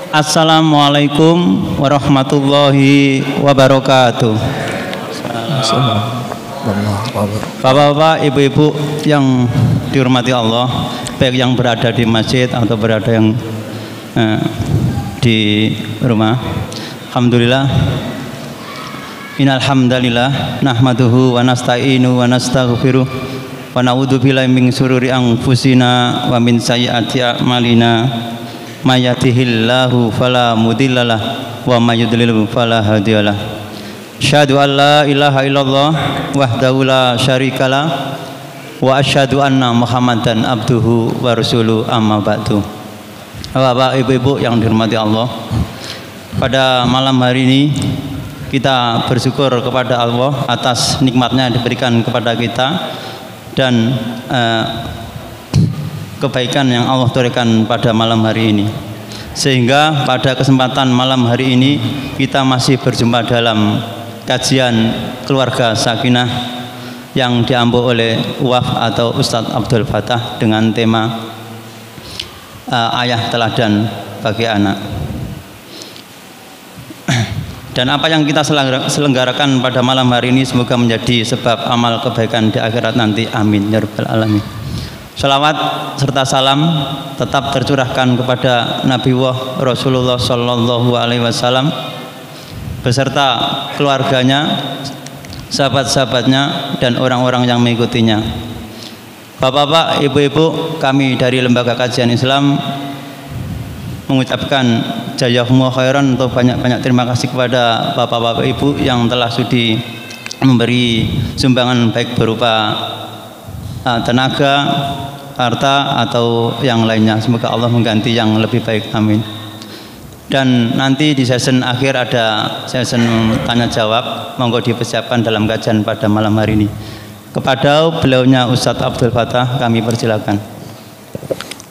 Assalamualaikum warahmatullahi wabarakatuh. Bapak-bapak, ibu-ibu yang dihormati Allah, baik yang berada di masjid atau berada yang di rumah. Alhamdulillah. Innal hamdalillah nahmaduhu wa nasta'inu wa nastaghfiruh wa na'udzu billahi min syururi anfusina wa min sayyiati a'malina. May yahdihillahu fala mudhillalah wa may yudlil fala hadiyalah. Asyhadu an la ilaha illallah wahdahu la syarikalah wa asyhadu anna Muhammadan abduhu wa rasuluhu amma ba'du. Bapak, ibu-ibu yang dihormati Allah, pada malam hari ini kita bersyukur kepada Allah atas nikmatnya yang diberikan kepada kita dan kebaikan yang Allah berikan pada malam hari ini, sehingga pada kesempatan malam hari ini kita masih berjumpa dalam kajian keluarga sakinah yang diambil oleh UWAF atau Ustadz Abdul Fattah dengan tema ayah teladan bagi anak. Dan apa yang kita selenggarakan pada malam hari ini semoga menjadi sebab amal kebaikan di akhirat nanti, amin ya rabbal alamin. Salawat serta salam tetap tercurahkan kepada Nabi Rasulullah Sallallahu Alaihi Wasallam beserta keluarganya, sahabat-sahabatnya, dan orang-orang yang mengikutinya. Bapak-bapak, ibu-ibu, kami dari Lembaga Kajian Islam mengucapkan jazakumullah khairan atau banyak-banyak terima kasih kepada bapak-bapak ibu yang telah sudi memberi sumbangan baik berupa tenaga, harta atau yang lainnya. Semoga Allah mengganti yang lebih baik, amin. Dan nanti di sesi akhir ada sesi tanya jawab, monggo dipersiapkan dalam kajian pada malam hari ini. Kepada beliaunya Ustadz Abdul Fattah kami persilakan.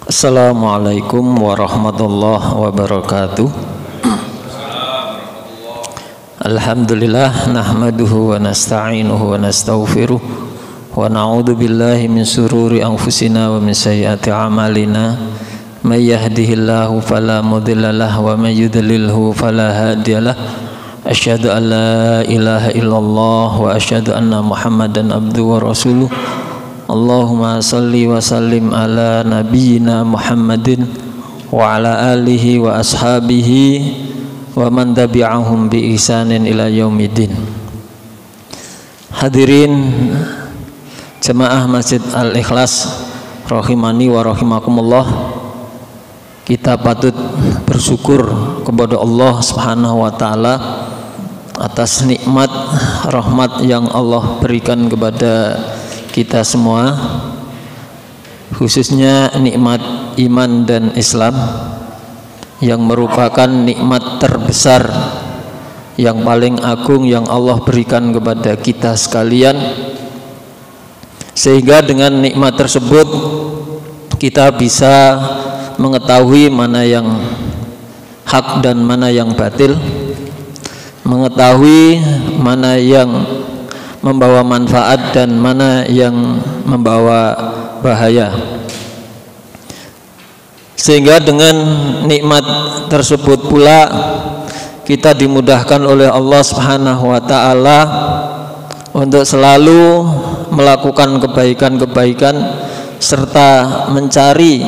Assalamualaikum warahmatullahi wabarakatuh. Alhamdulillah nahmaduhu wa nasta'inuhu wa nastaghfiruh wa na'udzu billahi min syururi anfusina wa min sayyiati a'malina. May yahdihillahu fala mudhillalah wa may yudlilhu fala hadiyalah. Asyhadu an la ilaha illallah wa asyhadu anna Muhammadan abduhu wa rasuluh. Allahumma salli wa sallim ala nabiyyina Muhammadin wa ala alihi wa ashabihi wa man tabi'ahum bi ihsanin ila yaumiddin. Hadirin jemaah Masjid Al-Ikhlas rahimani wa rahimakumullah, kita patut bersyukur kepada Allah Subhanahu wa taala atas nikmat rahmat yang Allah berikan kepada kita semua, khususnya nikmat iman dan Islam yang merupakan nikmat terbesar yang paling agung yang Allah berikan kepada kita sekalian, sehingga dengan nikmat tersebut kita bisa mengetahui mana yang hak dan mana yang batil, mengetahui mana yang membawa manfaat dan mana yang membawa bahaya, sehingga dengan nikmat tersebut pula kita dimudahkan oleh Allah Subhanahu wa taala untuk selalu melakukan kebaikan-kebaikan serta mencari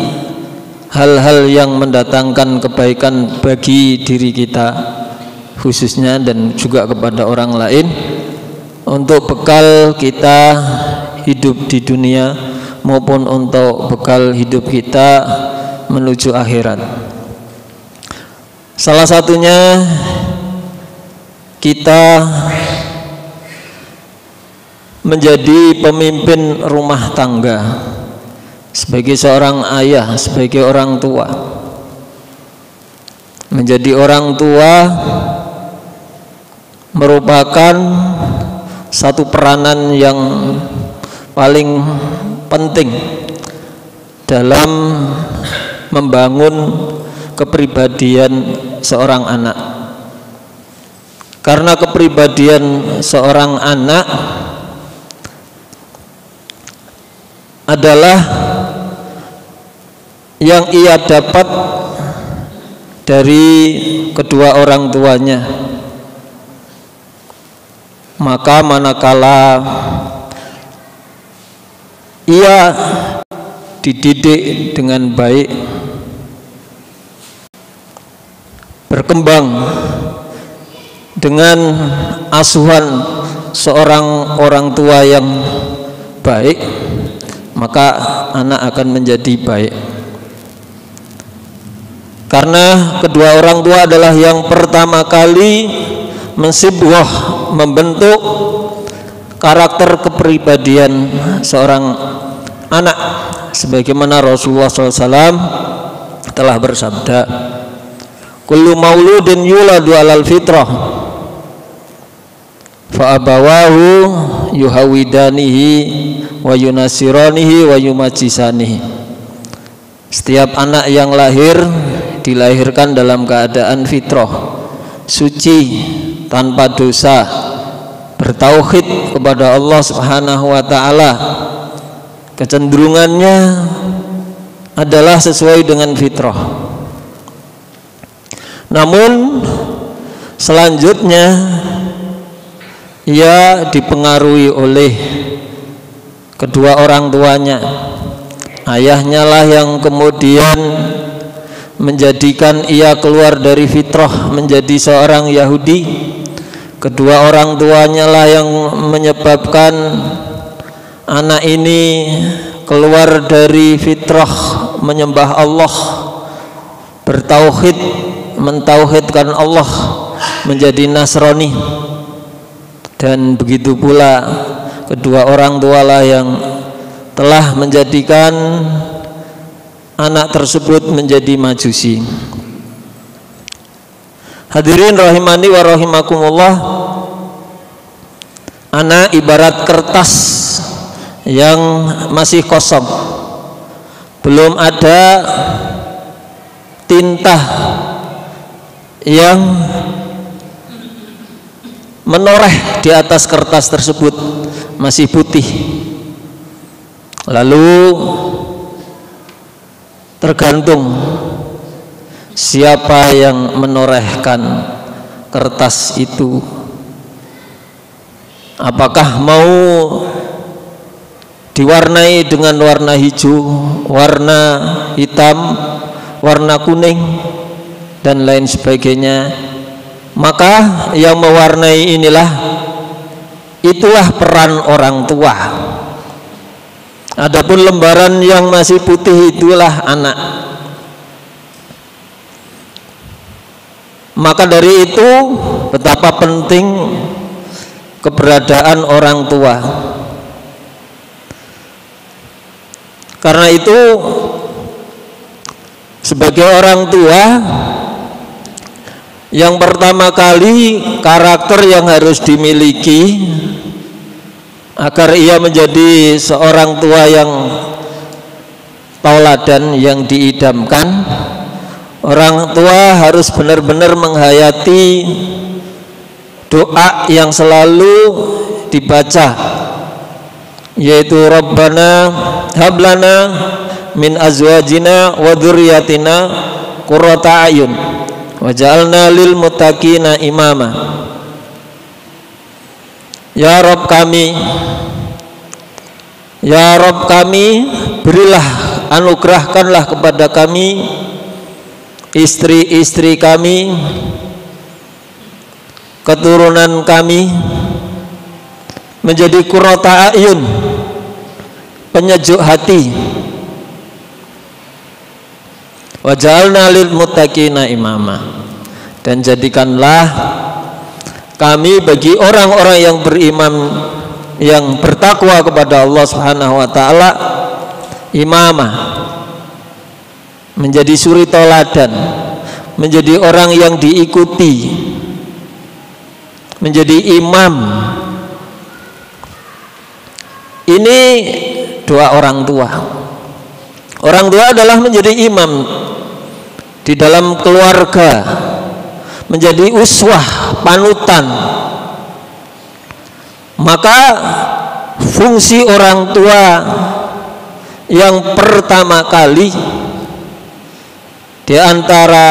hal-hal yang mendatangkan kebaikan bagi diri kita khususnya dan juga kepada orang lain, untuk bekal kita hidup di dunia maupun untuk bekal hidup kita menuju akhirat. Salah satunya kita menjadi pemimpin rumah tangga sebagai seorang ayah, sebagai orang tua. Menjadi orang tua merupakan satu peranan yang paling penting dalam membangun kepribadian seorang anak. Karena kepribadian seorang anak adalah yang ia dapat dari kedua orang tuanya. Maka manakala ia dididik dengan baik, berkembang dengan asuhan seorang orang tua yang baik, maka anak akan menjadi baik. Karena kedua orang tua adalah yang pertama kali mensibwah, membentuk karakter kepribadian seorang anak, sebagaimana Rasulullah SAW telah bersabda, kullu mauludin yuladu alal fitrah fa abawahu yuhawidanihi wa yunasiranihi wa yumajisanihi. Setiap anak yang lahir dilahirkan dalam keadaan fitrah, suci, tanpa dosa, bertauhid kepada Allah Subhanahu wa taala. Kecenderungannya adalah sesuai dengan fitrah. Namun selanjutnya ia dipengaruhi oleh kedua orang tuanya. Ayahnya lah yang kemudian menjadikan ia keluar dari fitrah menjadi seorang Yahudi. Kedua orang tuanya lah yang menyebabkan anak ini keluar dari fitrah menyembah Allah, bertauhid, mentauhidkan Allah, menjadi Nasrani. Dan begitu pula kedua orang tua lah yang telah menjadikan anak tersebut menjadi Majusi. Hadirin rahimani wa rahimakumullah, anak ibarat kertas yang masih kosong, belum ada tinta yang menoreh di atas kertas tersebut, masih putih. Lalu tergantung siapa yang menorehkan kertas itu. Apakah mau diwarnai dengan warna hijau, warna hitam, warna kuning, dan lain sebagainya? Maka yang mewarnai itulah peran orang tua. Adapun lembaran yang masih putih itulah anak. Maka dari itu betapa penting keberadaan orang tua. Karena itu sebagai orang tua, yang pertama kali karakter yang harus dimiliki agar ia menjadi seorang tua yang tauladan, yang diidamkan, orang tua harus benar-benar menghayati doa yang selalu dibaca, yaitu Rabbana hablana min azwajina wa dzurriyyatina qurrata a'yun waj'alna lil muttaqina imama. Ya Rabb kami, ya Rabb kami, berilah, anugerahkanlah kepada kami istri-istri kami, keturunan kami menjadi qurrata a'yun, penyejuk hati, waj'alna lil muttaqina imama, dan jadikanlah kami bagi orang-orang yang beriman, yang bertakwa kepada Allah Subhanahu wa taala, imamah, menjadi suri tauladan, menjadi orang yang diikuti, menjadi imam. Ini doa orang tua. Orang tua adalah menjadi imam di dalam keluarga, menjadi uswah, panutan. Maka fungsi orang tua yang pertama kali di antara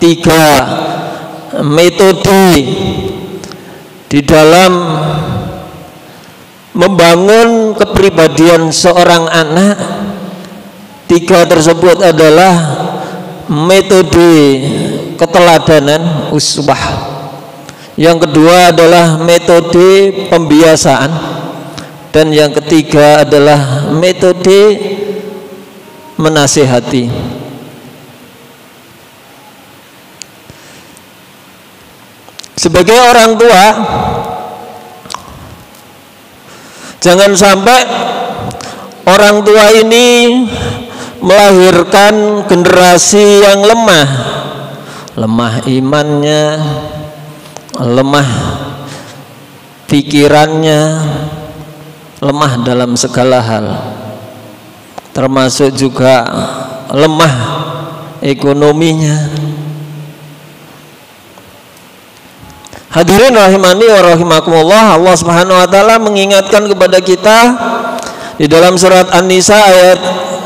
3 metode di dalam membangun kepribadian seorang anak. 3 tersebut adalah metode keteladanan, uswah. Yang kedua adalah metode pembiasaan, dan yang ketiga adalah metode menasihati. Sebagai orang tua, jangan sampai orang tua ini melahirkan generasi yang lemah imannya, lemah pikirannya, lemah dalam segala hal, termasuk juga lemah ekonominya. Hadirin rahimani wa rahimakumullah, Allah Subhanahu wa taala mengingatkan kepada kita di dalam surat An-Nisa ayat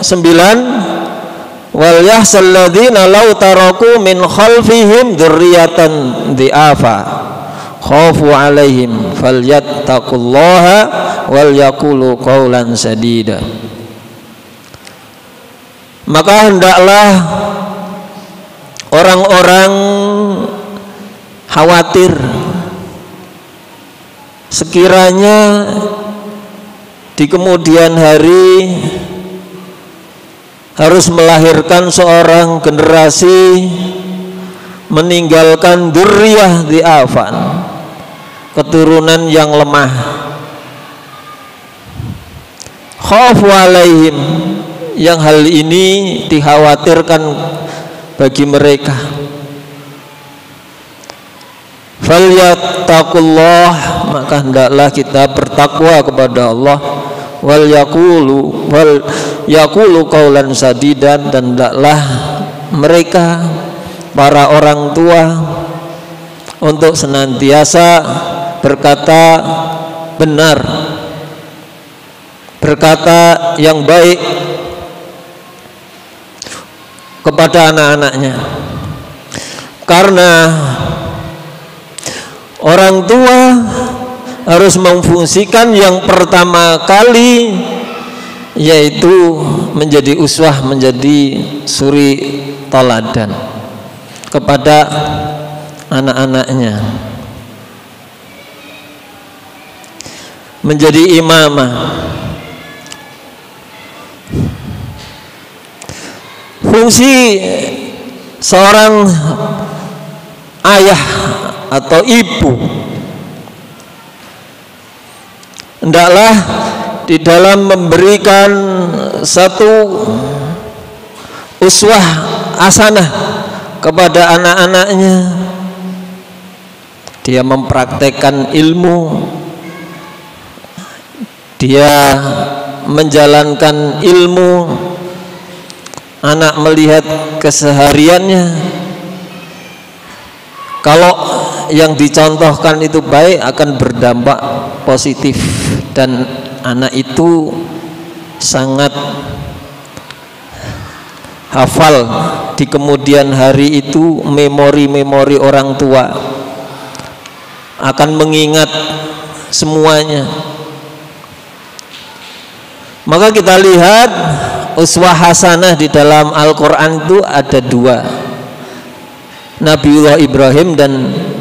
9, wal yahsal ladzina law taraku min khalfihim dzurriyyatan dhi'afa khafu 'alaihim falyattaqullaha wal yaqulu qawlan sadida. Maka hendaklah orang-orang khawatir sekiranya di kemudian hari harus melahirkan seorang generasi meninggalkan dzurriyah dhi'afan, keturunan yang lemah, khafu alaihim, yang hal ini dikhawatirkan bagi mereka. Falyattaqullah, maka hendaklah kita bertakwa kepada Allah, wal yaqulu qaulan sadidan, dan hendaklah mereka para orang tua untuk senantiasa berkata benar, berkata yang baik kepada anak-anaknya. Karena orang tua harus memfungsikan yang pertama kali, yaitu menjadi uswah, menjadi suri teladan kepada anak-anaknya, menjadi imamah. Fungsi seorang ayah atau ibu hendaklah di dalam memberikan satu uswah hasanah kepada anak-anaknya. Dia mempraktekkan ilmu, dia menjalankan ilmu, anak melihat kesehariannya. Kalau yang dicontohkan itu baik, akan berdampak positif, dan anak itu sangat hafal di kemudian hari itu, memori-memori orang tua, akan mengingat semuanya. Maka kita lihat uswah hasanah di dalam Al-Quran itu ada 2, Nabiullah Ibrahim dan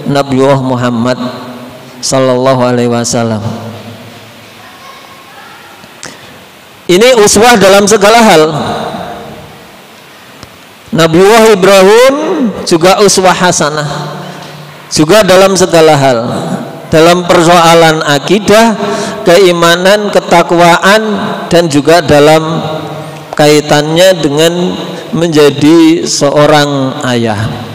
Nabiullah Muhammad sallallahu alaihi wasallam. Ini uswah dalam segala hal. Nabiullah Ibrahim juga uswah hasanah, juga dalam segala hal, dalam persoalan akidah, keimanan, ketakwaan, dan juga dalam kaitannya dengan menjadi seorang ayah.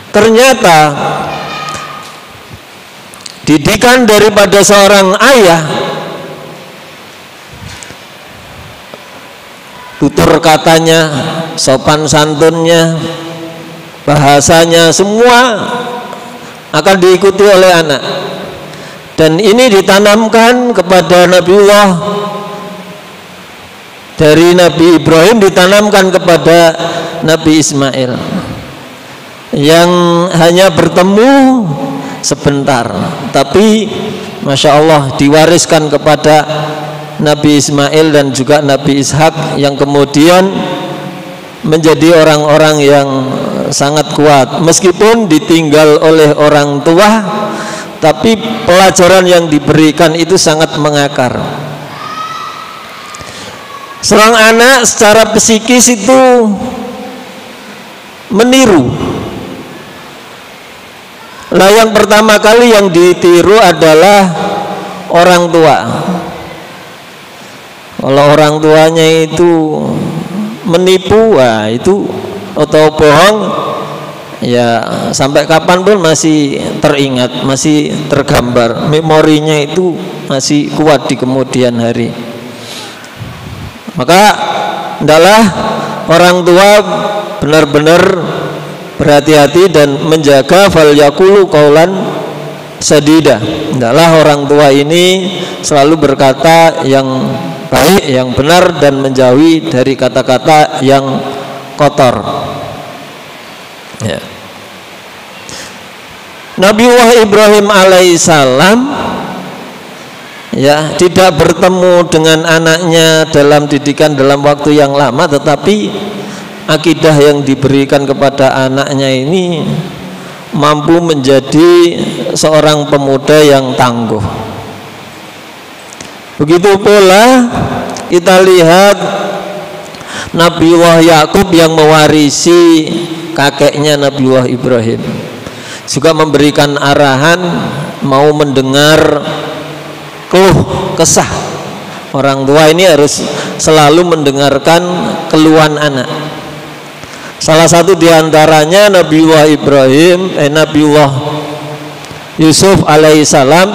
Ternyata didikan daripada seorang ayah, tutur katanya, sopan santunnya, bahasanya, semua akan diikuti oleh anak. Dan ini ditanamkan kepada Nabiullah dari Nabi Ibrahim ditanamkan kepada Nabi Ismail yang hanya bertemu sebentar, tapi Masya Allah diwariskan kepada Nabi Ismail dan juga Nabi Ishak yang kemudian menjadi orang-orang yang sangat kuat meskipun ditinggal oleh orang tua, tapi pelajaran yang diberikan itu sangat mengakar. Seorang anak secara psikis itu meniru. Nah, yang pertama kali yang ditiru adalah orang tua. Kalau orang tuanya itu menipu, wah itu atau bohong, ya sampai kapanpun masih teringat, masih tergambar, memorinya itu masih kuat di kemudian hari. Maka hendaklah orang tua benar-benar berhati-hati dan menjaga fal yaqulu qaulan sadida. Hendaklah orang tua ini selalu berkata yang baik, yang benar, dan menjauhi dari kata-kata yang kotor. Ya. Nabiullah Ibrahim alaihissalam ya tidak bertemu dengan anaknya dalam didikan dalam waktu yang lama, tetapi akidah yang diberikan kepada anaknya ini mampu menjadi seorang pemuda yang tangguh. Begitu pula kita lihat Nabiullah Yakub yang mewarisi kakeknya Nabiullah Ibrahim juga memberikan arahan mau mendengar keluh kesah. Orang tua ini harus selalu mendengarkan keluhan anak. Salah satu diantaranya Nabiullah Ibrahim, Nabiullah Yusuf alaihissalam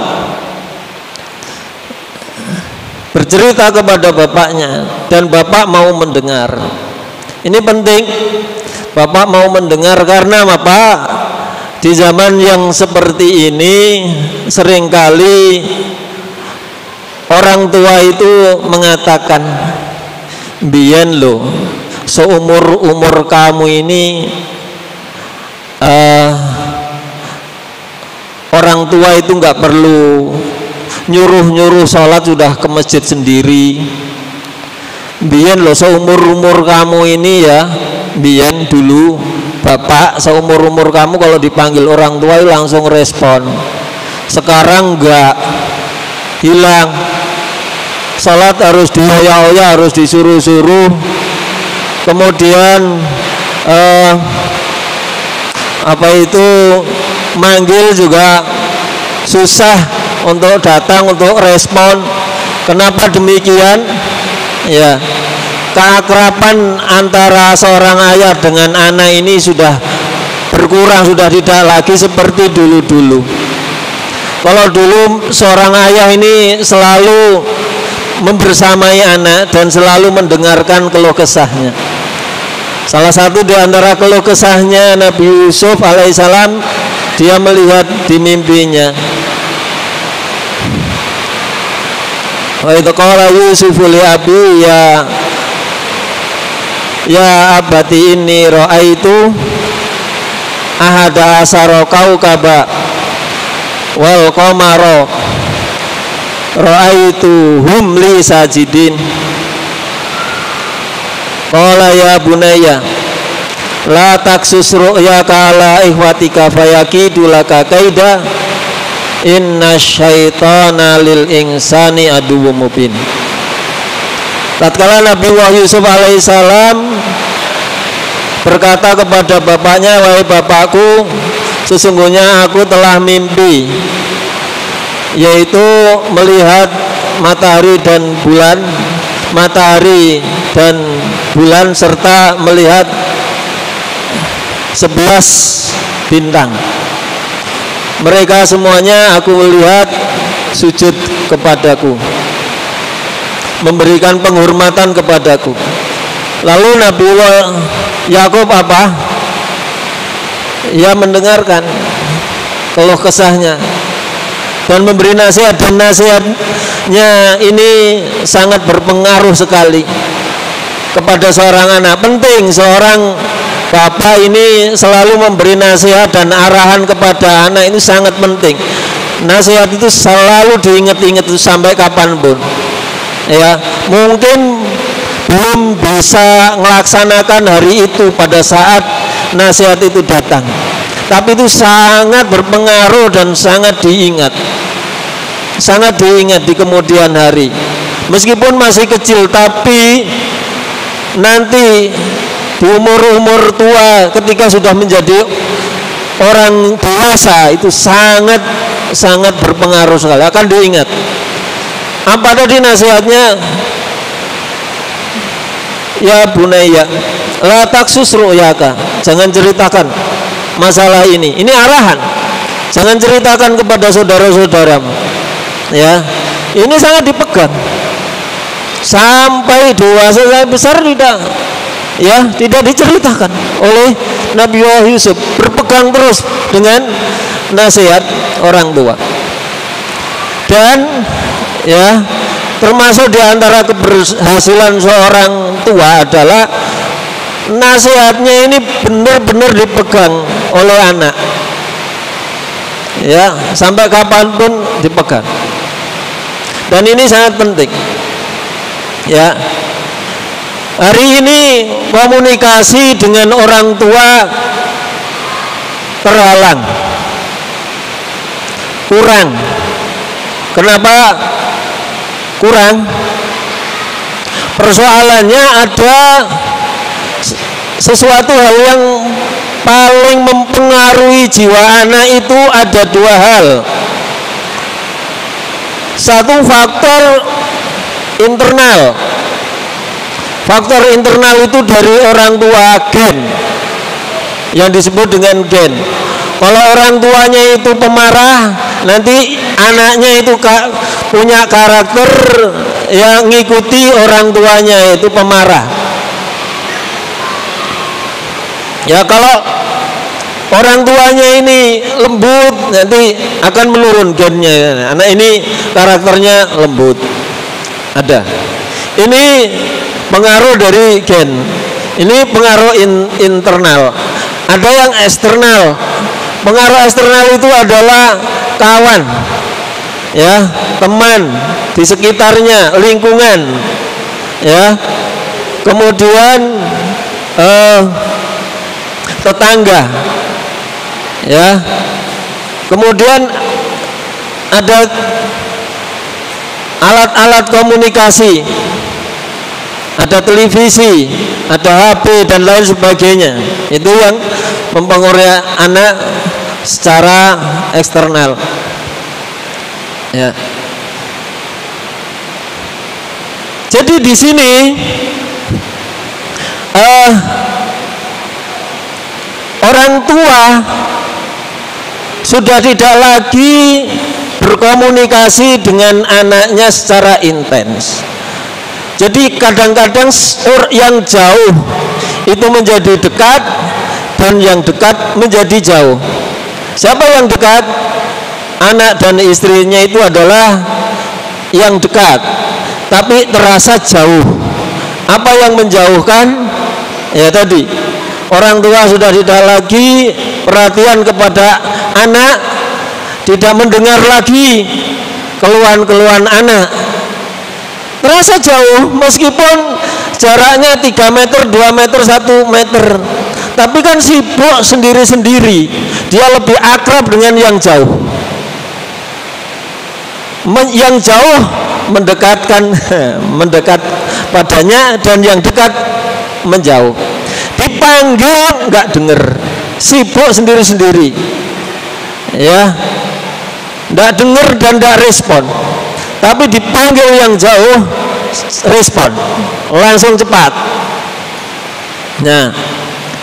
bercerita kepada bapaknya dan bapak mau mendengar. Ini penting, bapak mau mendengar karena bapak di zaman yang seperti ini seringkali orang tua itu mengatakan, biyen lo seumur-umur kamu ini orang tua itu nggak perlu nyuruh-nyuruh sholat, sudah ke masjid sendiri. Biyen lo seumur-umur kamu ini ya, biyen dulu bapak seumur-umur kamu kalau dipanggil orang tua langsung respon. Sekarang enggak, hilang. Sholat harus dioyak-oyak, harus disuruh-suruh. Kemudian manggil juga susah untuk datang, untuk respon. Kenapa demikian? Ya, keakraban antara seorang ayah dengan anak ini sudah berkurang, sudah tidak lagi seperti dulu-dulu. Kalau dulu seorang ayah ini selalu membersamai anak dan selalu mendengarkan keluh kesahnya. Salah satu di antara keluh kesahnya Nabi Yusuf alaihissalam, dia melihat di mimpinya. Wa idza qala Yusufu li abi ya abati inni ra'aitu ahada asara kaukaba wal qamara ra'aitu hum li sajidin. Qala ya bunayya la taksus ru'yaka ala ihwatika fayakidu laka kaida inna syaitana lil insani aduwwum mubin. Tatkala Nabi Yusuf alaihissalam berkata kepada bapaknya, wahai bapakku, sesungguhnya aku telah mimpi, yaitu melihat matahari dan bulan serta melihat 11 bintang. Mereka semuanya aku melihat sujud kepadaku, memberikan penghormatan kepadaku. Lalu Nabiullah Yakub apa? Ia mendengarkan keluh kesahnya dan memberi nasihat, dan nasihatnya ini sangat berpengaruh sekali. kepada seorang anak. Penting seorang bapak ini selalu memberi nasihat dan arahan kepada anak, ini sangat penting. Nasihat itu selalu diingat-ingat sampai kapanpun. Ya, mungkin belum bisa melaksanakan hari itu pada saat nasihat itu datang, tapi itu sangat berpengaruh dan sangat diingat di kemudian hari. Meskipun masih kecil, tapi nanti di umur tua ketika sudah menjadi orang dewasa itu sangat berpengaruh sekali, akan diingat. Apa tadi nasihatnya? Ya bunayya, la taksus ru'yaka, jangan ceritakan masalah ini. Ini arahan. Jangan ceritakan kepada saudara-saudaramu. Ya, ini sangat dipegang sampai dewasa, sampai besar tidak diceritakan oleh Nabi Yusuf. Berpegang terus dengan nasihat orang tua. Dan ya, termasuk diantara keberhasilan seorang tua adalah nasihatnya ini benar-benar dipegang oleh anak. Ya, sampai kapanpun dipegang. Dan ini sangat penting. Ya, hari ini komunikasi dengan orang tua terhalang, kurang. Kenapa kurang? Persoalannya ada sesuatu hal yang paling mempengaruhi jiwa anak itu, ada dua hal. Satu, faktor internal. Faktor internal itu dari orang tua, gen, yang disebut dengan gen. Kalau orang tuanya itu pemarah, nanti anaknya itu punya karakter yang ngikuti orang tuanya itu pemarah. Ya, kalau orang tuanya ini lembut, nanti akan menurun gennya. Anak ini karakternya lembut. Ada. Ini pengaruh dari gen. Ini pengaruh internal. Ada yang eksternal. Pengaruh eksternal itu adalah kawan, ya, teman di sekitarnya, lingkungan, ya, kemudian tetangga, ya, kemudian ada alat-alat komunikasi, ada televisi, ada HP dan lain sebagainya. Itu yang mempengaruhi anak secara eksternal. Ya. Jadi di sini orang tua sudah tidak lagi berkomunikasi dengan anaknya secara intens. Jadi kadang-kadang yang jauh itu menjadi dekat dan yang dekat menjadi jauh. Siapa yang dekat? Anak dan istrinya itu adalah yang dekat, tapi terasa jauh. Apa yang menjauhkan? Ya tadi, orang tua sudah tidak lagi perhatian kepada anak, tidak mendengar lagi keluhan-keluhan anak. Terasa jauh, meskipun jaraknya 3 meter, 2 meter, 1 meter, tapi kan sibuk sendiri-sendiri. Dia lebih akrab dengan yang jauh. Yang jauh mendekat padanya, dan yang dekat menjauh. Dipanggil nggak dengar, sibuk sendiri-sendiri, ya, nggak dengar dan nggak respon. Tapi dipanggil yang jauh, respon langsung cepat. Nah,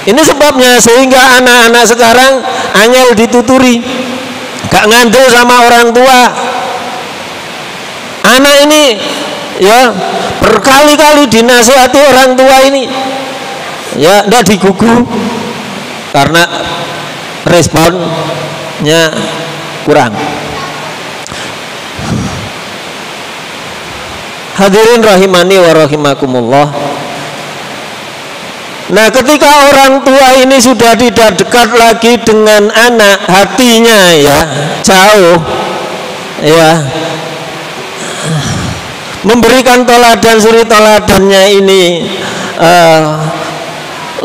ini sebabnya sehingga anak-anak sekarang angel dituturi, gak ngandel sama orang tua. Anak ini ya berkali-kali dinasihati orang tua ini, ya ndak digugu karena responnya kurang. Hadirin rahimani wa rahimakumullah. Nah, ketika orang tua ini sudah tidak dekat lagi dengan anak, hatinya ya jauh, ya, memberikan toladan suri toladannya ini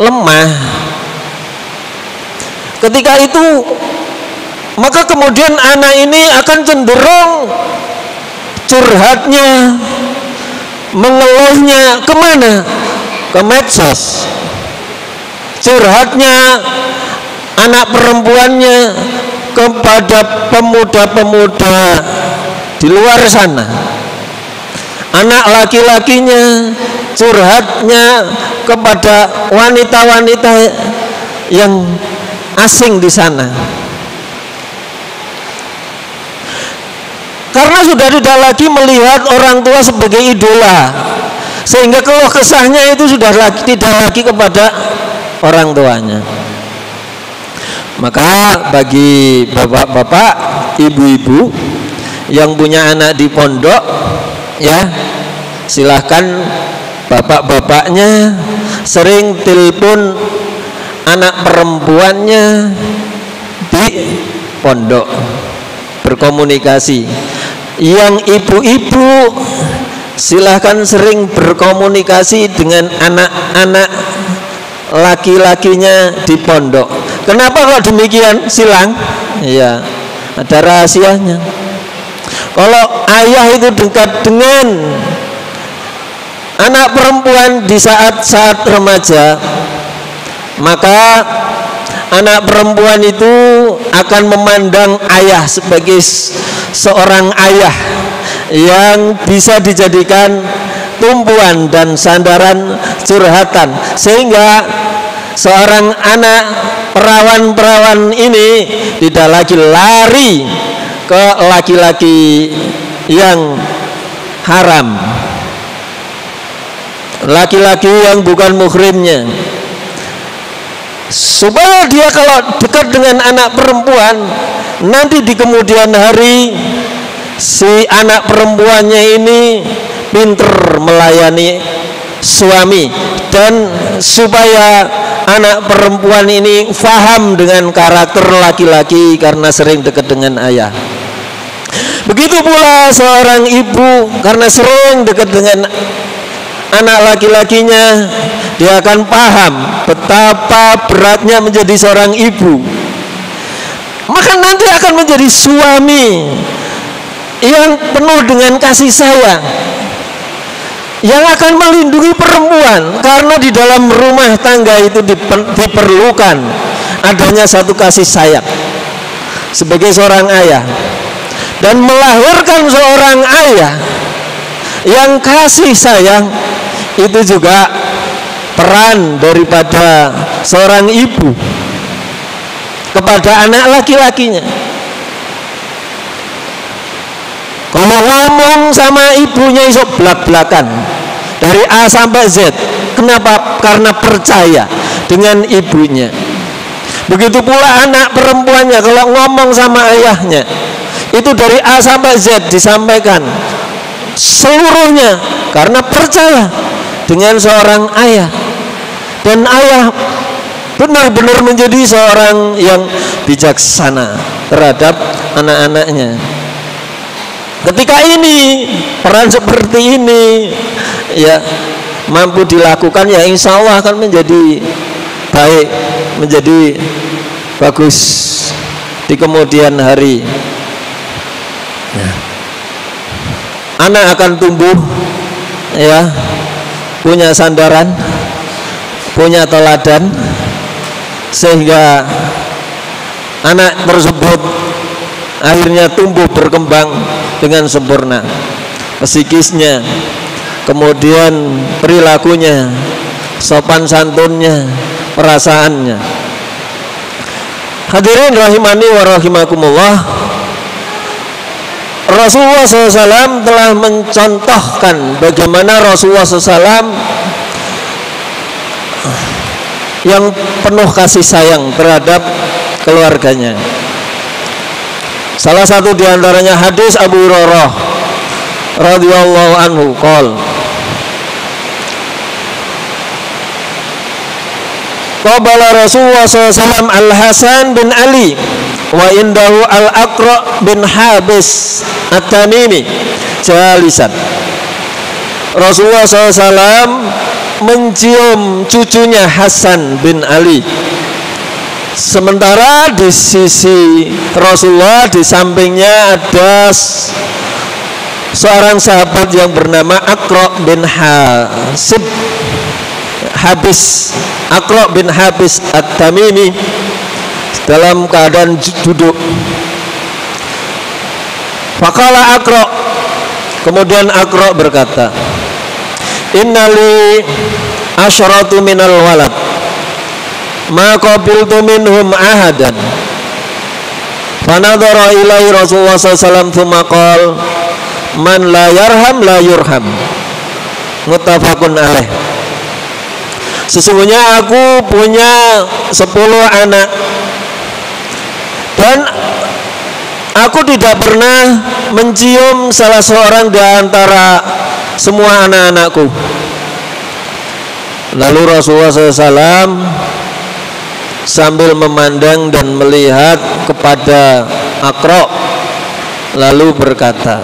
lemah. Ketika itu, maka kemudian anak ini akan cenderung curhatnya, mengeluhnya kemana? Ke medsos. Curhatnya anak perempuannya kepada pemuda-pemuda di luar sana. Anak laki-lakinya curhatnya kepada wanita-wanita yang asing di sana. Karena sudah tidak lagi melihat orang tua sebagai idola, sehingga keluh kesahnya itu sudah tidak lagi kepada orang tuanya. Maka bagi bapak-bapak, ibu-ibu yang punya anak di pondok, ya, silahkan bapak-bapaknya sering telepon anak perempuannya di pondok, berkomunikasi. Yang ibu-ibu silahkan sering berkomunikasi dengan anak-anak laki-lakinya di pondok. Kenapa kok demikian, Silang? Iya, ada rahasianya. Kalau ayah itu dekat dengan anak perempuan di saat-saat remaja, maka anak perempuan itu akan memandang ayah sebagai seorang ayah yang bisa dijadikan tumpuan dan sandaran curhatan, sehingga seorang anak perawan-perawan ini tidak lagi lari ke laki-laki yang haram, laki-laki yang bukan muhrimnya, supaya dia kalau dekat dengan anak perempuan, nanti di kemudian hari si anak perempuannya ini pinter melayani suami, dan supaya anak perempuan ini faham dengan karakter laki-laki karena sering dekat dengan ayah. Begitu pula seorang ibu, karena sering dekat dengan anak laki-lakinya, dia akan paham betapa beratnya menjadi seorang ibu. Maka nanti akan menjadi suami yang penuh dengan kasih sayang, yang akan melindungi perempuan, karena di dalam rumah tangga itu diperlukan adanya satu kasih sayang sebagai seorang ayah. Dan melahirkan seorang ayah yang kasih sayang itu juga peran daripada seorang ibu kepada anak laki-lakinya. Kalau ngomong sama ibunya iso belak-belakan dari A sampai Z. Kenapa? Karena percaya dengan ibunya. Begitu pula anak perempuannya, kalau ngomong sama ayahnya itu dari A sampai Z disampaikan seluruhnya karena percaya dengan seorang ayah. Dan ayah benar-benar menjadi seorang yang bijaksana terhadap anak-anaknya. Ketika ini, peran seperti ini ya mampu dilakukan, ya insya Allah akan menjadi baik, menjadi bagus di kemudian hari. Ya. Anak akan tumbuh ya, punya sandaran, punya teladan, sehingga anak tersebut akhirnya tumbuh berkembang dengan sempurna, psikisnya, kemudian perilakunya, sopan santunnya, perasaannya. Hadirin rahimani wa rahimakumullah, Rasulullah SAW telah mencontohkan bagaimana Rasulullah SAW yang penuh kasih sayang terhadap keluarganya. Salah satu diantaranya hadis Abu Hurairah radhiyallahu anhu qol, qabala Rasulullah SAW Al-Hasan bin Ali wa indahu Al-Aqra bin Habis At-Tamimi jalisan. Rasulullah SAW mencium cucunya Hasan bin Ali, sementara di sisi Rasulullah di sampingnya ada seorang sahabat yang bernama Aqra bin Habis, Aqra bin Habis At-Tamimi dalam keadaan duduk. Faqala Aqra, kemudian Aqra berkata, innali asyratu minal walad ma qabiltu minhum ahadan. Fanadhara ilaihi Rasulullah sallallahu alaihi wasallam thumma qala man la yarham la yurham. Muttafaqun alaih. Sesungguhnya aku punya 10 anak dan aku tidak pernah mencium salah seorang di antara semua anak-anakku. Lalu Rasulullah SAW sambil memandang dan melihat kepada Aqra lalu berkata,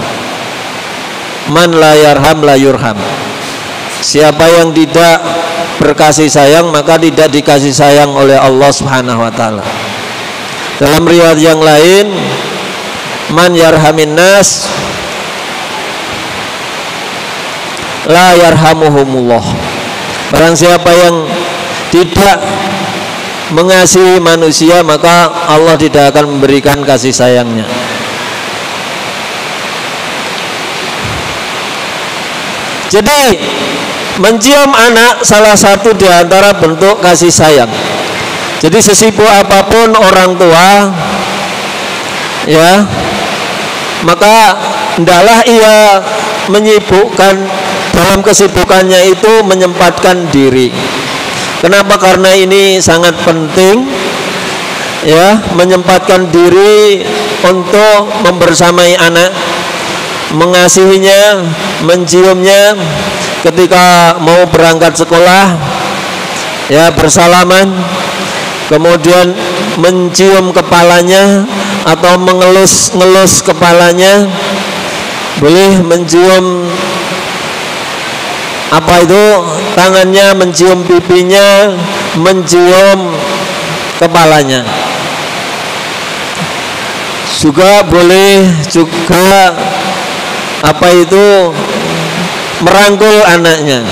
man la yarham la yurham. Siapa yang tidak berkasih sayang maka tidak dikasih sayang oleh Allah Subhanahu wa taala. Dalam riwayat yang lain, man yarhamin nas la yarhamuhumullah. Barang siapa yang tidak mengasihi manusia maka Allah tidak akan memberikan kasih sayangnya. Jadi mencium anak salah satu di antara bentuk kasih sayang. Jadi sesibuk apapun orang tua, ya, maka hendaklah ia menyibukkan dalam kesibukannya itu menyempatkan diri. Kenapa? Karena ini sangat penting, ya, menyempatkan diri untuk membersamai anak, mengasihinya, menciumnya ketika mau berangkat sekolah, ya, bersalaman, kemudian mencium kepalanya atau mengelus-ngelus kepalanya, boleh mencium apa itu tangannya, mencium pipinya, mencium kepalanya. Juga boleh juga apa itu merangkul anaknya.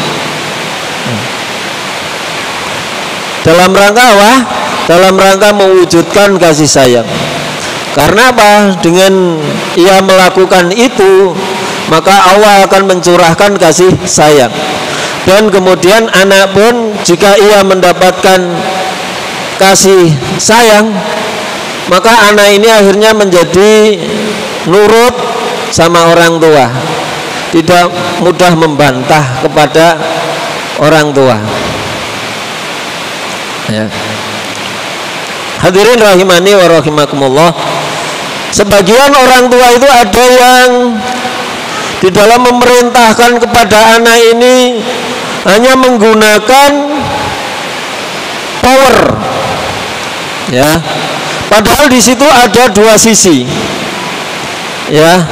Dalam rangka apa? Dalam rangka mewujudkan kasih sayang. Karena apa? Dengan ia melakukan itu maka Allah akan mencurahkan kasih sayang. Dan kemudian anak pun jika ia mendapatkan kasih sayang maka anak ini akhirnya menjadi nurut sama orang tua, tidak mudah membantah kepada orang tua, ya. Hadirin rahimani wa rahimakumullah, sebagian orang tua itu ada yang di dalam memerintahkan kepada anak ini hanya menggunakan power, ya. Padahal di situ ada dua sisi, ya.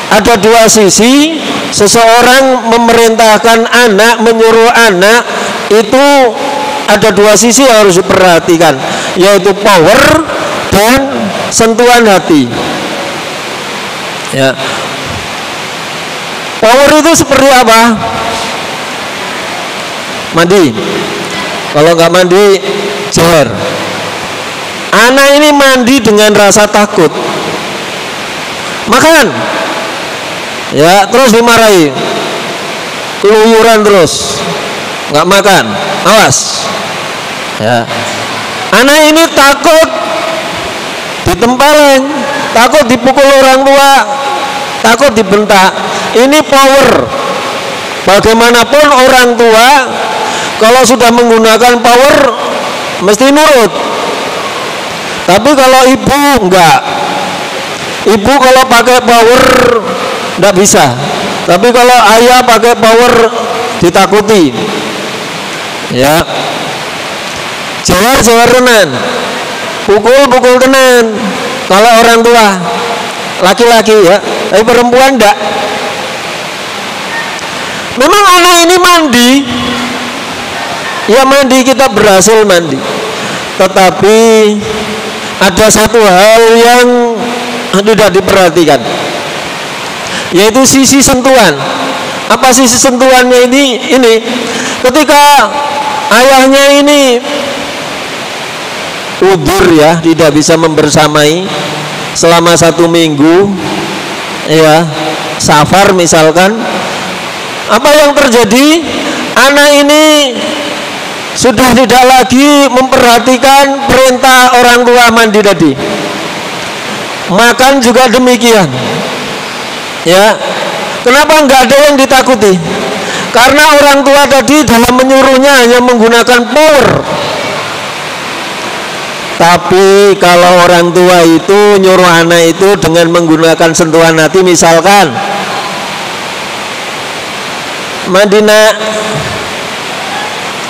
Ada dua sisi. Seseorang memerintahkan anak, menyuruh anak, itu ada dua sisi yang harus diperhatikan, yaitu power dan sentuhan hati, ya. Power itu seperti apa? Mandi. Kalau nggak mandi, jewer. Anak ini mandi dengan rasa takut, makan, ya, terus dimarahi, keluyuran terus, nggak makan, awas, ya. Anak ini takut ditempeleng, takut dipukul orang tua, takut dibentak. Ini power. Bagaimanapun orang tua kalau sudah menggunakan power mesti nurut. Tapi kalau ibu enggak. Ibu kalau pakai power enggak bisa. Tapi kalau ayah pakai power ditakuti. Ya. jawar tenan, pukul tenan kalau orang tua laki-laki ya, tapi perempuan enggak. Memang anak ini mandi, ya mandi, kita berhasil mandi, tetapi ada satu hal yang tidak diperhatikan, yaitu sisi sentuhan. Apa sisi sentuhannya ini? Ketika ayahnya ini udur ya, tidak bisa membersamai selama 1 minggu ya, safar misalkan, apa yang terjadi? Anak ini sudah tidak lagi memperhatikan perintah orang tua mandi tadi. Makan juga demikian ya. Kenapa enggak ada yang ditakuti? Karena orang tua tadi dalam menyuruhnya hanya menggunakan power. Tapi kalau orang tua itu nyuruh anak itu dengan menggunakan sentuhan hati, misalkan Madinah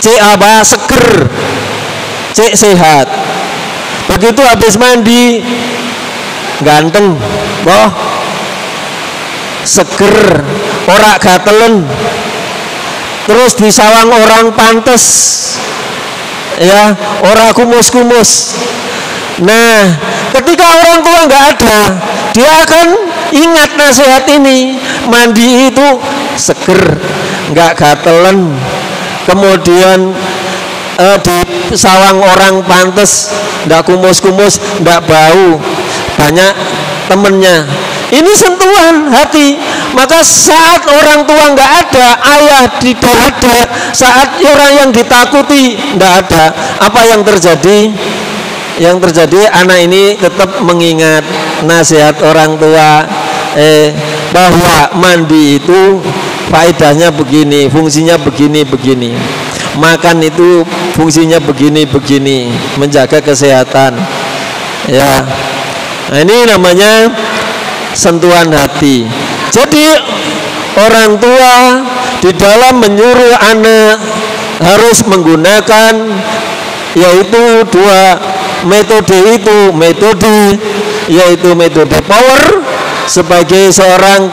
cek apa, seger, cek sehat. Begitu habis mandi ganteng, boh, seger, ora gatelen, terus disawang orang pantes ya, ora kumus-kumus. Nah, ketika orang tua nggak ada, dia akan ingat nasihat ini. Mandi itu seger, nggak gatelen, kemudian disawang orang pantes, nggak kumus-kumus, nggak bau, banyak temennya. Ini sentuhan hati. Maka saat orang tua nggak ada, ayah tidak ada, saat orang yang ditakuti nggak ada, apa yang terjadi? Yang terjadi anak ini tetap mengingat nasihat orang tua, bahwa mandi itu faedahnya begini, fungsinya begini, makan itu fungsinya begini, menjaga kesehatan ya. Nah, ini namanya sentuhan hati. Jadi orang tua di dalam menyuruh anak harus menggunakan yaitu 2 metode itu, yaitu metode power sebagai seorang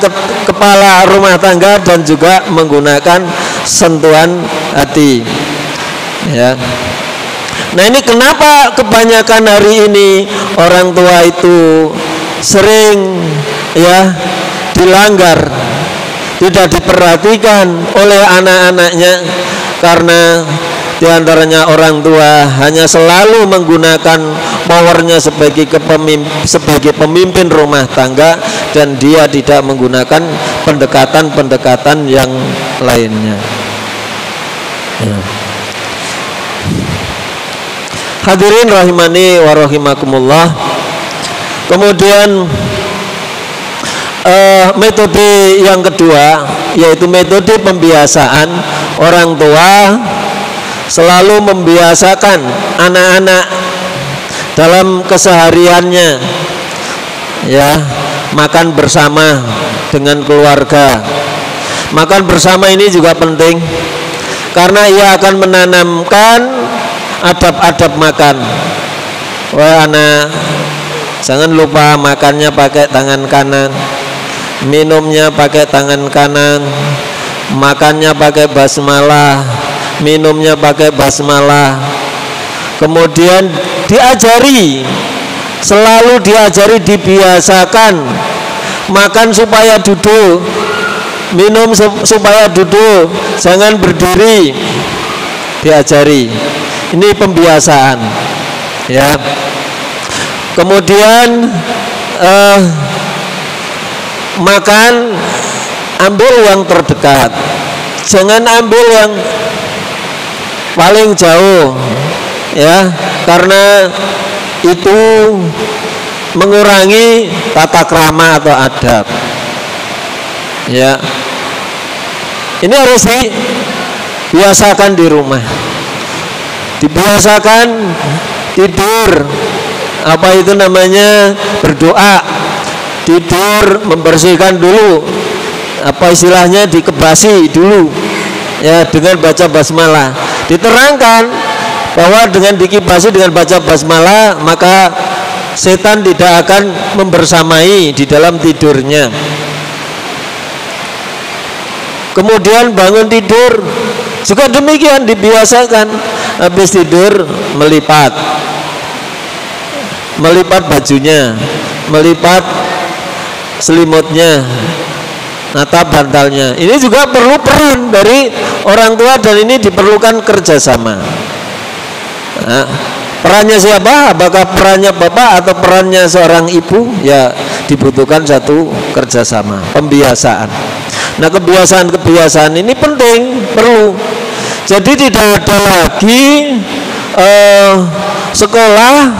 kepala rumah tangga dan juga menggunakan sentuhan hati ya. Nah, ini kenapa kebanyakan hari ini orang tua itu sering ya dilanggar, tidak diperhatikan oleh anak-anaknya, karena diantaranya orang tua hanya selalu menggunakan powernya sebagai pemimpin rumah tangga, dan dia tidak menggunakan pendekatan-pendekatan yang lainnya ya. Hadirin rahimani wa rahimakumullah. Kemudian metode yang kedua yaitu metode pembiasaan. Orang tua selalu membiasakan anak-anak dalam kesehariannya ya, makan bersama dengan keluarga. Makan bersama ini juga penting karena ia akan menanamkan adab-adab makan. Wah anak, jangan lupa makannya pakai tangan kanan, minumnya pakai tangan kanan, makannya pakai basmalah, minumnya pakai basmalah. Kemudian diajari, selalu diajari, dibiasakan makan supaya duduk, minum supaya duduk, jangan berdiri, diajari. Ini pembiasaan ya. Kemudian makan ambil yang terdekat, jangan ambil yang paling jauh ya, karena itu mengurangi tata krama atau adab ya. Ini harus dibiasakan di rumah, dibiasakan tidur, apa itu namanya, berdoa, tidur membersihkan dulu, apa istilahnya, dikebasi dulu ya dengan baca basmalah. Diterangkan bahwa dengan dikibasi dengan baca basmalah maka setan tidak akan membersamai di dalam tidurnya. Kemudian bangun tidur juga demikian, dibiasakan habis tidur melipat bajunya, melipat selimutnya, natap bantalnya. Ini juga perlu peran dari orang tua dan ini diperlukan kerjasama. Nah, perannya siapa? Apakah perannya bapak atau perannya seorang ibu? Ya dibutuhkan satu kerjasama, pembiasaan. Nah kebiasaan ini penting, perlu. Jadi tidak ada lagi sekolah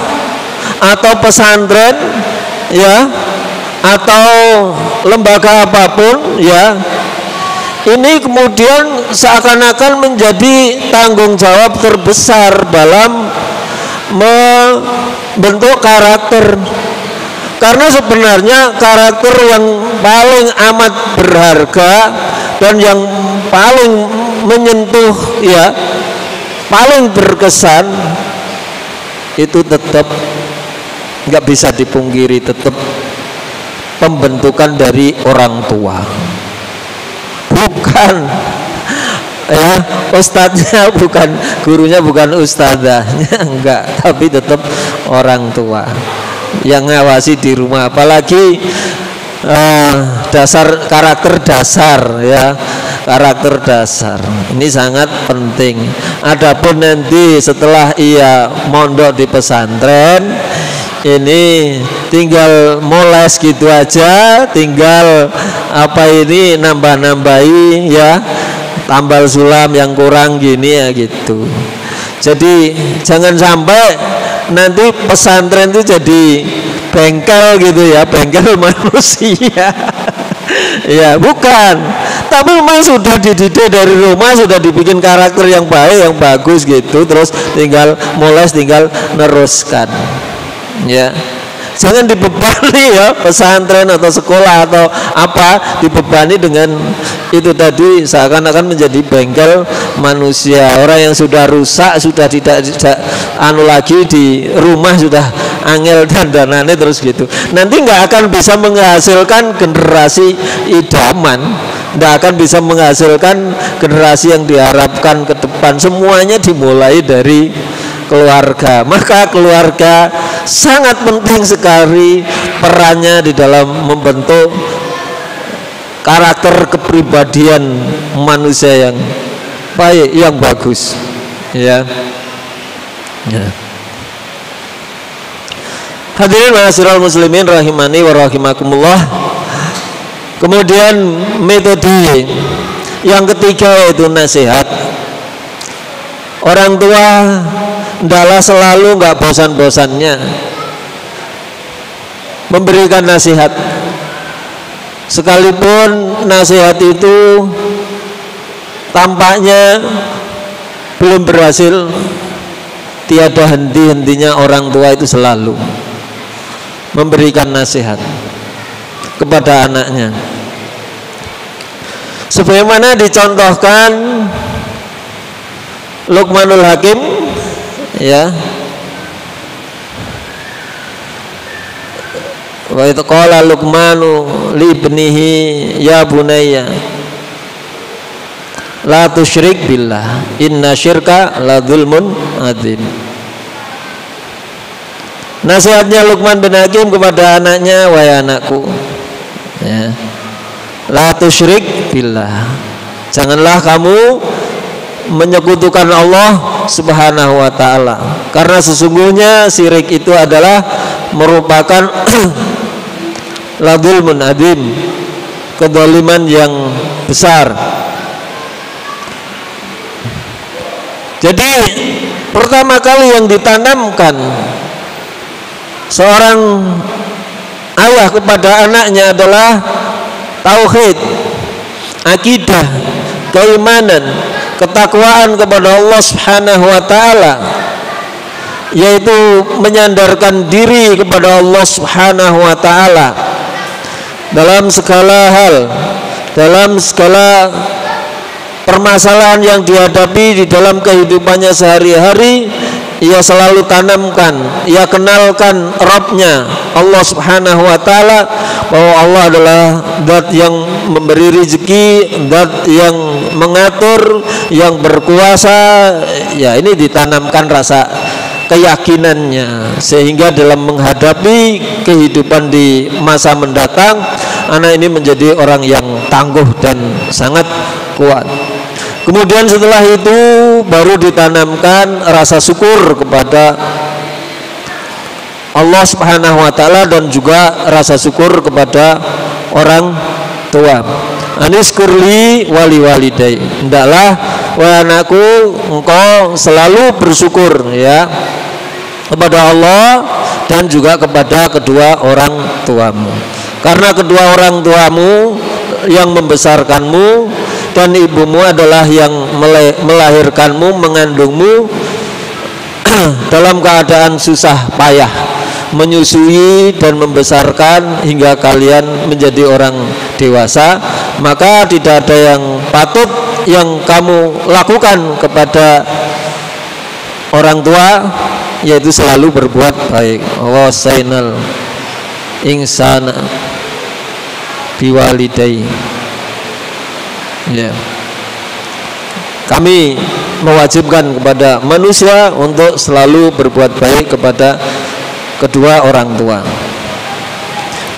atau pesantren ya atau lembaga apapun ya ini kemudian seakan-akan menjadi tanggung jawab terbesar dalam membentuk karakter. Karena sebenarnya karakter yang paling amat berharga dan yang paling menyentuh ya, paling berkesan itu tetap nggak bisa dipungkiri, tetap pembentukan dari orang tua. Bukan ya ustadznya, bukan gurunya, bukan ustadzahnya, enggak, tapi tetap orang tua yang ngawasi di rumah. Apalagi dasar karakter dasar ya, karakter dasar ini sangat penting. Adapun nanti setelah ia mondok di pesantren ini tinggal moles gitu aja, tinggal apa ini nambah-nambahi ya, tambal sulam yang kurang gini ya gitu. Jadi jangan sampai nanti pesantren itu jadi bengkel gitu ya, bengkel manusia. Ya bukan, tapi memang sudah dididik dari rumah, sudah dibikin karakter yang baik, yang bagus gitu, terus tinggal moles, tinggal neruskan ya. Jangan dibebani ya pesantren atau sekolah atau apa, dibebani dengan itu tadi seakan-akan menjadi bengkel manusia. Orang yang sudah rusak, sudah tidak anu lagi di rumah, sudah angel dandanannya terus gitu, nanti nggak akan bisa menghasilkan generasi idaman, nggak akan bisa menghasilkan generasi yang diharapkan ke depan. Semuanya dimulai dari keluarga. Maka keluarga sangat penting sekali perannya di dalam membentuk karakter kepribadian manusia yang baik, yang bagus ya. Hadirin ma'asyiral muslimin rahimani wa rahimakumullah. Kemudian metode yang ketiga yaitu nasihat. Orang tua hendaklah selalu nggak bosan-bosannya memberikan nasihat, sekalipun nasihat itu tampaknya belum berhasil. Tiada henti-hentinya orang tua itu selalu memberikan nasihat kepada anaknya, sebagaimana dicontohkan Luqmanul Hakim ya, wa idh qala Luqmanu li ibnihi ya bunayya la tusyrik billah inna syirka la dzulmun adzim. Nasihatnya Luqman bin Hakim kepada anaknya, wahai anakku ya, la tusyrik billah, janganlah kamu menyekutukan Allah Subhanahu wa ta'ala, karena sesungguhnya syirik itu adalah merupakan ladulmun adim, kedzaliman yang besar. Jadi pertama kali yang ditanamkan seorang ayah kepada anaknya adalah tauhid, akidah, keimanan, ketakwaan kepada Allah Subhanahu wa ta'ala, yaitu menyandarkan diri kepada Allah Subhanahu wa ta'ala dalam segala hal, dalam segala permasalahan yang dihadapi di dalam kehidupannya sehari-hari, ia selalu tanamkan, ia kenalkan Rabbnya Allah Subhanahu wa ta'ala, bahwa Allah adalah zat yang memberi rezeki, zat yang mengatur, yang berkuasa. Ya, ini ditanamkan rasa keyakinannya, sehingga dalam menghadapi kehidupan di masa mendatang, anak ini menjadi orang yang tangguh dan sangat kuat. Kemudian setelah itu baru ditanamkan rasa syukur kepada Allah Subhanahu wa ta'ala, dan juga rasa syukur kepada orang tua. Aniskurli wali walidai, hendaklah wahai anakku engkau selalu bersyukur ya kepada Allah dan juga kepada kedua orang tuamu, karena kedua orang tuamu yang membesarkanmu dan ibumu adalah yang melahirkanmu, mengandungmu dalam keadaan susah payah, menyusui dan membesarkan hingga kalian menjadi orang dewasa. Maka tidak ada yang patut yang kamu lakukan kepada orang tua, yaitu selalu berbuat baik. Wasainal insana biwalidai. Ya. Kami mewajibkan kepada manusia untuk selalu berbuat baik kepada kedua orang tua.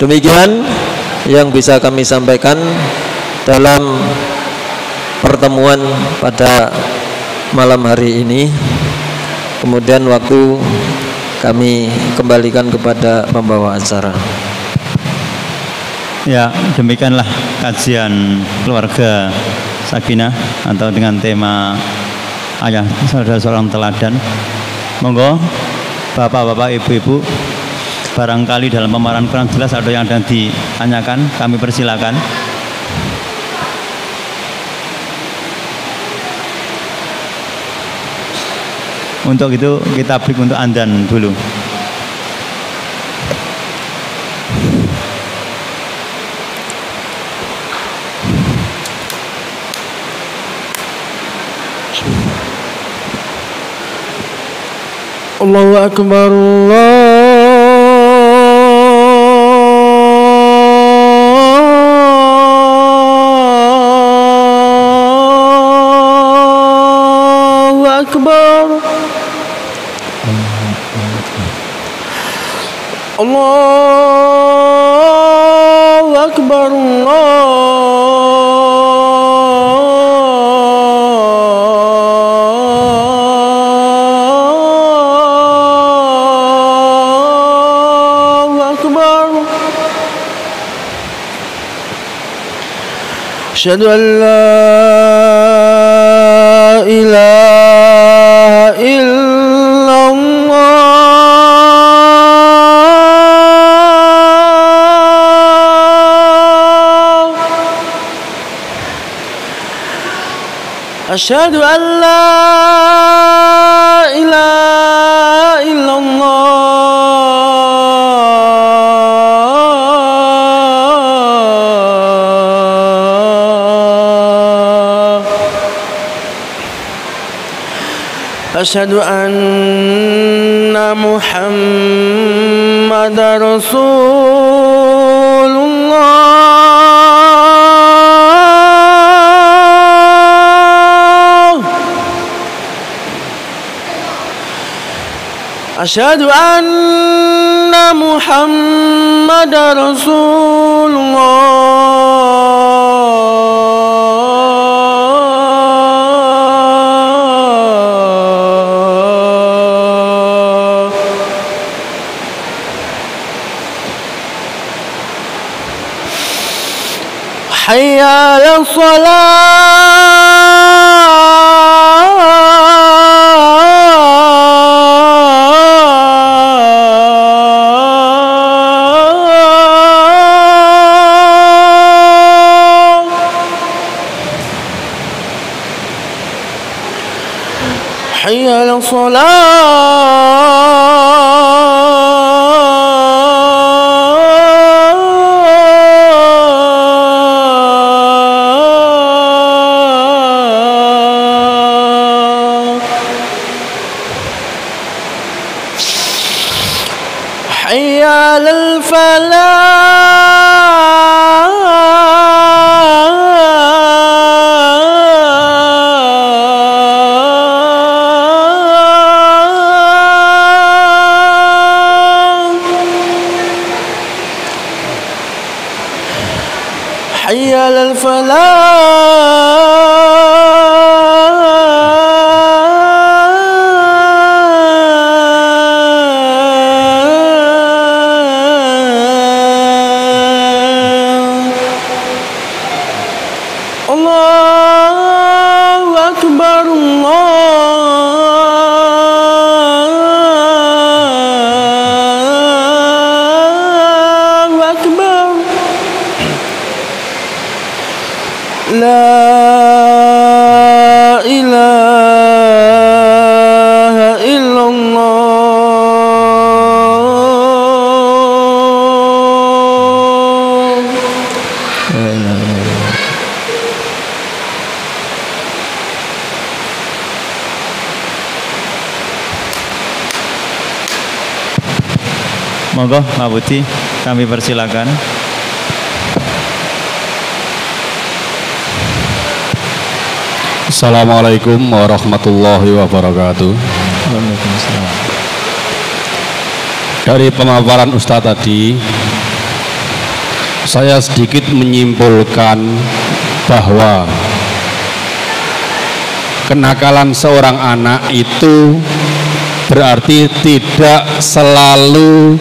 Demikian yang bisa kami sampaikan dalam pertemuan pada malam hari ini. Kemudian waktu kami kembalikan kepada pembawa acara. Ya, demikianlah kajian keluarga Sakinah atau dengan tema ayah saudara seorang teladan. Monggo bapak-bapak, ibu-ibu, barangkali dalam pemaparan kurang jelas ada yang ada ditanyakan, kami persilakan. Untuk itu kita break untuk andan dulu. Allahu Akbar, Allahu Akbar, Allahu Akbar, Asyhadu an la ilaha illallah, Asyhadu an la ilaha illallah, Asyhadu anna Muhammadar Rasulullah, Asyhadu anna Muhammadar Rasulullah. Hayya 'alas shalah, hayya 'alas shalah. حي على الفلاح حي على الفلاح الله أكبر الله أكبر لا إله إلا الله. Monggo Pak Budi, kami persilakan. Assalamualaikum warahmatullahi wabarakatuh. Waalaikumsalam. Dari pemaparan Ustadz tadi, saya sedikit menyimpulkan bahwa kenakalan seorang anak itu berarti tidak selalu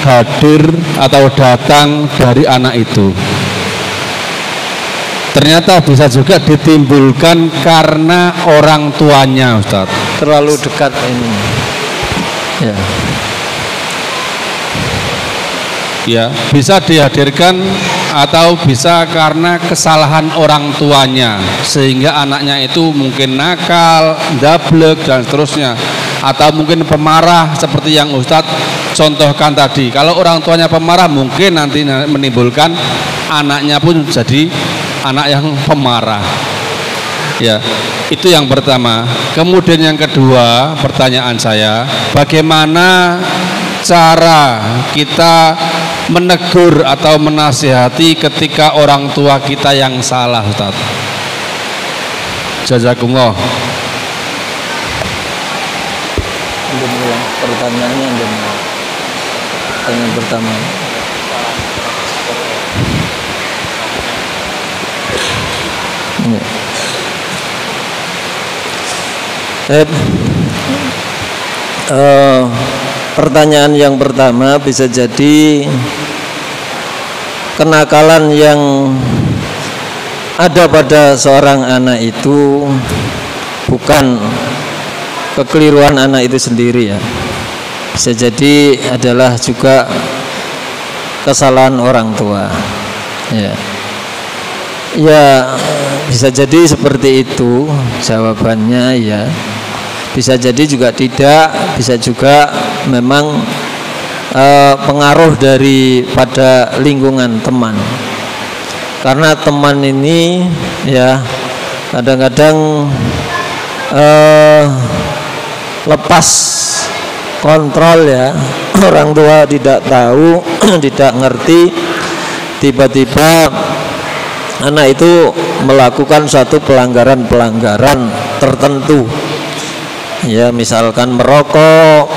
hadir atau datang dari anak itu. Ternyata bisa juga ditimbulkan karena orang tuanya, Ustadz. Terlalu dekat ini. Ya. Ya, bisa dihadirkan atau bisa karena kesalahan orang tuanya sehingga anaknya itu mungkin nakal, ndablek dan seterusnya, atau mungkin pemarah seperti yang Ustadz contohkan tadi. Kalau orang tuanya pemarah mungkin nanti menimbulkan anaknya pun jadi anak yang pemarah. Ya, itu yang pertama. Kemudian yang kedua, pertanyaan saya, bagaimana cara kita menegur atau menasihati ketika orang tua kita yang salah, Ustaz? Jazakumullah. Pertanyaannya yang pertama. Pertanyaan yang pertama bisa jadi kenakalan yang ada pada seorang anak itu bukan kekeliruan anak itu sendiri, ya. Bisa jadi adalah juga kesalahan orang tua, ya. Ya, bisa jadi seperti itu jawabannya, ya. Bisa jadi juga tidak, bisa juga memang pengaruh daripada lingkungan teman. Karena teman ini, ya, kadang-kadang lepas kontrol, ya. Orang tua tidak tahu, tidak ngerti, tiba-tiba anak itu melakukan suatu pelanggaran-pelanggaran tertentu, ya, misalkan merokok,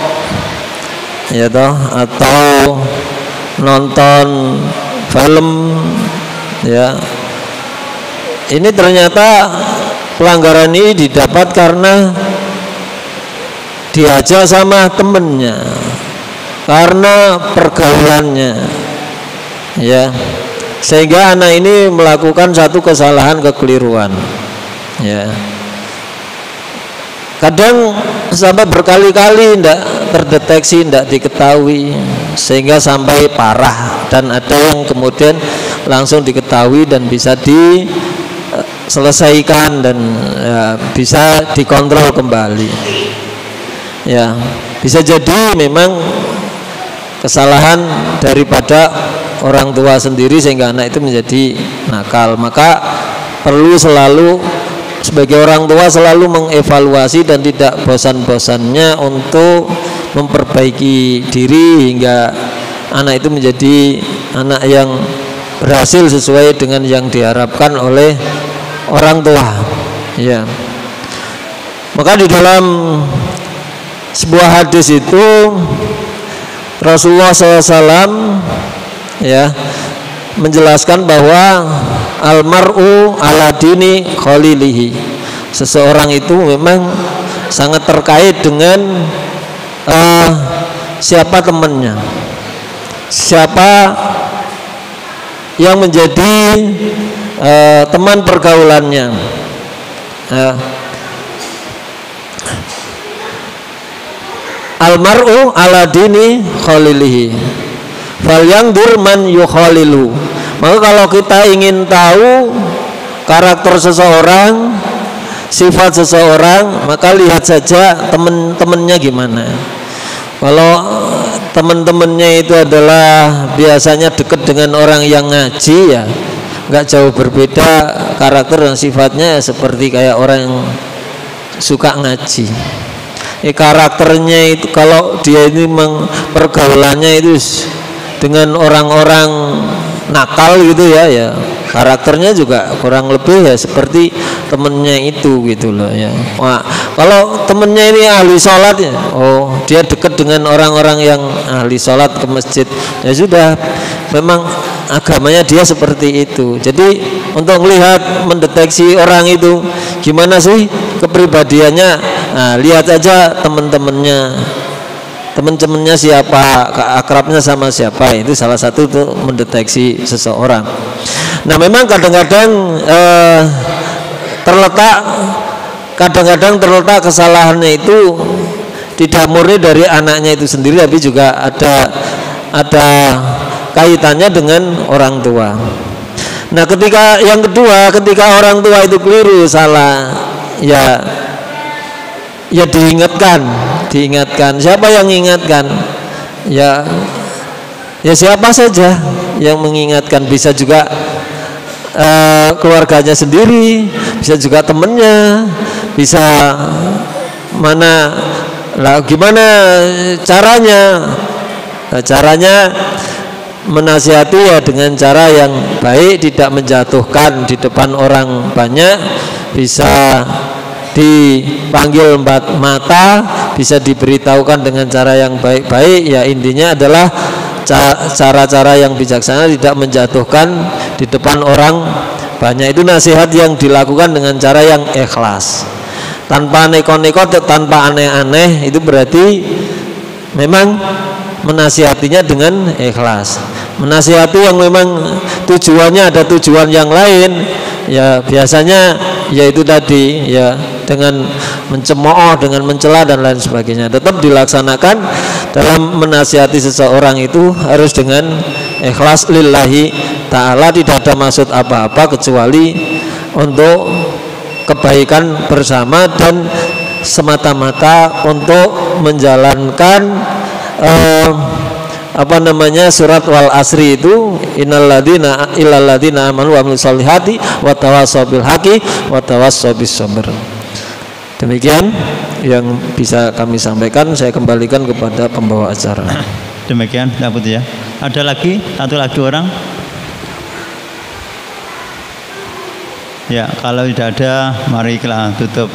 ya toh, atau nonton film, ya. Ini ternyata pelanggaran ini didapat karena diajak sama temennya, karena pergaulannya, ya. Sehingga anak ini melakukan satu kesalahan, kekeliruan, ya. Kadang sampai berkali-kali tidak terdeteksi, tidak diketahui, sehingga sampai parah, dan ada yang kemudian langsung diketahui dan bisa diselesaikan dan, ya, bisa dikontrol kembali, ya. Bisa jadi memang kesalahan daripada orang tua sendiri sehingga anak itu menjadi nakal. Maka perlu selalu sebagai orang tua selalu mengevaluasi dan tidak bosan-bosannya untuk memperbaiki diri hingga anak itu menjadi anak yang berhasil sesuai dengan yang diharapkan oleh orang tua. Ya. Maka di dalam sebuah hadis itu Rasulullah SAW ya menjelaskan bahwa almar'u ala dini khalilihi, seseorang itu memang sangat terkait dengan siapa temannya, siapa yang menjadi teman pergaulannya. Almar'u ala dini khalilihi falyanzur man yukhalilu. Maka kalau kita ingin tahu karakter seseorang, sifat seseorang, maka lihat saja teman-temannya gimana. Kalau teman-temannya itu adalah biasanya dekat dengan orang yang ngaji, ya nggak jauh berbeda karakter dan sifatnya seperti kayak orang yang suka ngaji. Karakternya itu kalau dia ini pergaulannya itu dengan orang-orang nakal gitu ya, ya karakternya juga kurang lebih ya seperti temennya itu gitu loh ya. Wah, kalau temennya ini ahli sholat ya, oh dia dekat dengan orang-orang yang ahli sholat ke masjid, ya sudah, memang agamanya dia seperti itu. Jadi untuk melihat, mendeteksi orang itu gimana sih kepribadiannya, nah, lihat aja teman-temannya siapa, akrabnya sama siapa, itu salah satu untuk mendeteksi seseorang. Nah memang kadang-kadang terletak kesalahannya itu tidak murni dari anaknya itu sendiri, tapi juga ada kaitannya dengan orang tua. Nah yang kedua, ketika orang tua itu keliru, salah, ya diingatkan. Siapa yang mengingatkan? Ya siapa saja yang mengingatkan. Bisa juga keluarganya sendiri, bisa juga temennya, bisa mana lah, gimana caranya? Nah, caranya menasihati ya dengan cara yang baik, tidak menjatuhkan di depan orang banyak, bisa dipanggil mata, bisa diberitahukan dengan cara yang baik-baik. Ya intinya adalah cara-cara yang bijaksana, tidak menjatuhkan di depan orang banyak. Itu nasihat yang dilakukan dengan cara yang ikhlas, tanpa neko-neko, tanpa aneh-aneh. Itu berarti memang menasihatinya dengan ikhlas. Menasihati yang memang tujuannya ada tujuan yang lain, ya biasanya yaitu tadi ya dengan mencemooh, dengan mencela dan lain sebagainya, tetap dilaksanakan. Dalam menasihati seseorang itu harus dengan ikhlas lillahi ta'ala, tidak ada maksud apa-apa kecuali untuk kebaikan bersama dan semata-mata untuk menjalankan surat wal asri itu, innalladzina illalladzina amanu wa amilus solihati wa tawassaw bil haqqi wa tawassaw bis sabr. Demikian yang bisa kami sampaikan. Saya kembalikan kepada pembawa acara. Demikian dapat ya. Ada lagi satu lagi orang? Ya, kalau tidak ada, mari kita tutup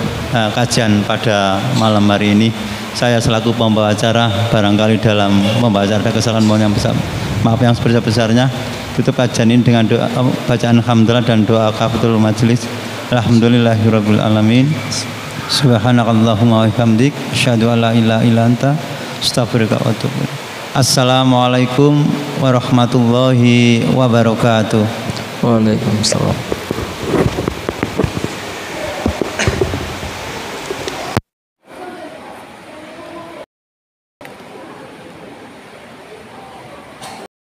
kajian pada malam hari ini. Saya selaku pembawa acara barangkali dalam membawa acara kesalahan, mohon yang besar, maaf yang sebesar-besarnya. Tutup kajian ini dengan doa, bacaan hamdalah dan doa kafatul majelis. Alhamdulillahirabbil alamin. Subhanakallahumma wa bihamdik, asyhadu an la ilaha illa anta, astaghfiruka wa atubu ilaik. Assalamualaikum warahmatullahi wabarakatuh. Waalaikumsalam.